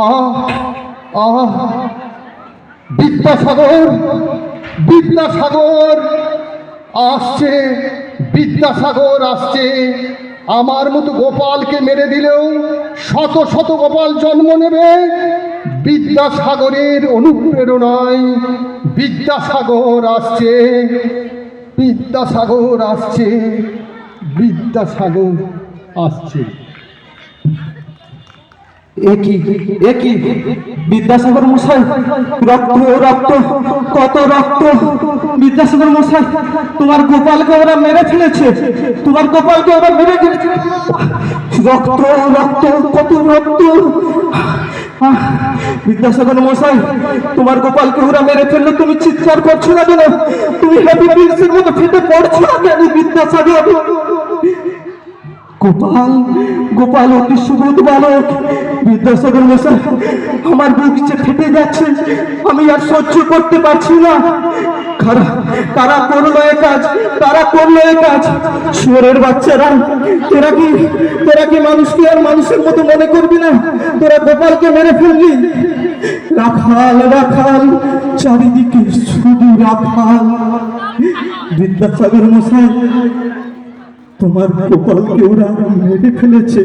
আহ আহ বিদ্যাসাগর, বিদ্যাসাগর আসছে, বিদ্যাসাগর আসছে। আমার মতো গোপালকে মেরে দিলেও শত শত গোপাল জন্ম নেবে বিদ্যাসাগরের অনুপ্রেরণায়। বিদ্যাসাগর আসছে, বিদ্যাসাগর আসছে, বিদ্যাসাগর আসছে। একই একই বিদ্যাসাগর মশাই, রক্ত রক্ত, কত রক্ত! বিদ্যাসাগর মশাই, তোমার গোপালকে ওরা মেরে ফেলেছে, তোমার গোপালকে ওরা মেরে ফেলেছে। রক্ত রক্ত, কত রক্ত! বিদ্যাসাগর মশাই, তোমার গোপালকে ওরা মেরে ফেললো, তুমি চিৎকার করছো না কেন? তুমি হ্যাপি প্রিন্সের মতো ফেটে পড়ছো না কেন? বিদ্যাসাগর, গোপাল, গোপাল অতি সুবোধ বালক। বিদ্যাসাগর মশাই, আমার বুক ফেটে যাচ্ছে, আমি আর সহ্য করতে পারছি না। কারা করলো এ কাজ, কারা করলো এ কাজ? শুয়োরের বাচ্চারা, তোরা কি মানুষকে আর মানুষের মতো মনে করবি না? তোরা গোপালকে মেরে ফেললি। রাখাল রাখাল, চারিদিকে শুধু রাখাল। বিদ্যাসাগর মশাই, তোমার গোপালকে ওরা মেরে ফেলেছে।